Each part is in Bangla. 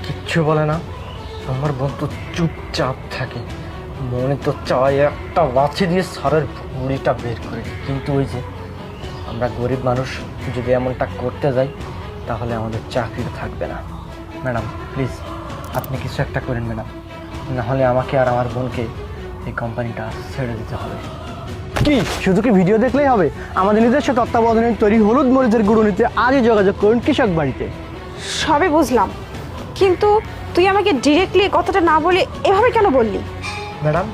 কিচ্ছু বলে না। আমার বোন তো চুপচাপ থাকে, মনে তো চায় একটা লাথি দিয়ে স্যারের ভুঁড়িটা বের করে দিই। কিন্তু ওই যে আমরা গরিব মানুষ, যদি এমনটা করতে যাই তাহলে আমাদের চাকরিটা থাকবে না। ম্যাডাম প্লিজ আপনি কিছু একটা করেন ম্যাডাম, নাহলে আমাকে আর আমার বোনকে এই কোম্পানিটা ছেড়ে দিতে হবে। কি শুধু কি ভিডিও দেখলেই হবে? আমাদের নিজস্ব তত্ত্বাবধানে তৈরি হলুদ মরিচের গুঁড়ো নিতে আজই যোগাযোগ করুন কৃষক বাড়িতে। সবই বুঝলাম, কিন্তু তুই আমাকে ডিরেক্টলি কথাটা না বলে এভাবে কেন বললি? ম্যাডাম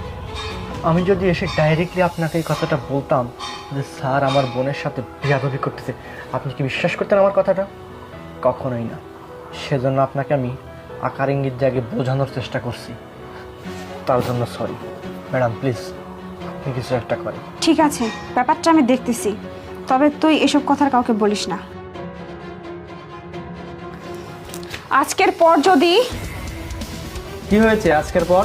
আমি যদি এসে ডাইরেক্টলি আপনাকে এই কথাটা বলতাম যে স্যার আমার বোনের সাথে বেয়াদবি করতেছে, আপনি কি বিশ্বাস করতেন আমার কথাটা? কখনোই না। সেজন্য আপনাকে আমি আকার ইঙ্গিত দিয়ে আগে বোঝানোর চেষ্টা করছি, তার জন্য সরি। ম্যাডাম প্লিজ আপনি কিছু একটা করেন। ঠিক আছে, ব্যাপারটা আমি দেখতেছি, তবে তুই এসব কথার কাউকে বলিস না। আজকের পর যদি কি হয়েছে আজকের পর?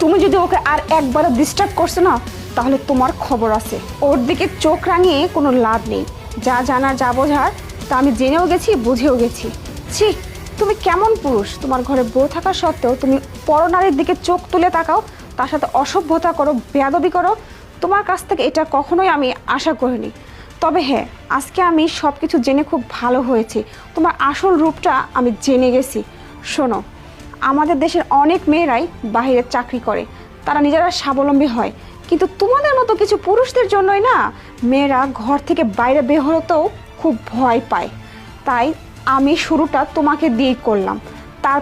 তুমি যদি ওকে আর একবারও ডিস্টার্ব করছো না, তাহলে তোমার খবর আছে। ওর দিকে চোখ রাঙিয়ে কোনো লাভ নেই। যা জানার যা বোঝার তা আমি জেনেও গেছি, বুঝেও গেছি। ছি, তুমি কেমন পুরুষ? তোমার ঘরে বউ থাকা সত্ত্বেও তুমি পরনারীর দিকে চোখ তুলে তাকাও, তার সাথে অসভ্যতা করো, বেয়াদবি করো। তোমার কাছ থেকে এটা কখনোই আমি আশা করিনি। তবে হ্যাঁ, আজকে আমি সব কিছু জেনে খুব ভালো হয়েছে। তোমার আসল রূপটা আমি জেনে গেছি। শোনো, আমাদের দেশের অনেক মেয়েরাই বাইরে চাকরি করে, তারা নিজেরা স্বাবলম্বী হয়, কিন্তু তোমাদের মতো কিছু পুরুষদের জন্যই না মেয়েরা ঘর থেকে বাইরে বের হতেও খুব ভয় পায়। তাই আমি শুরুটা তোমাকে দিয়েই করলাম। তার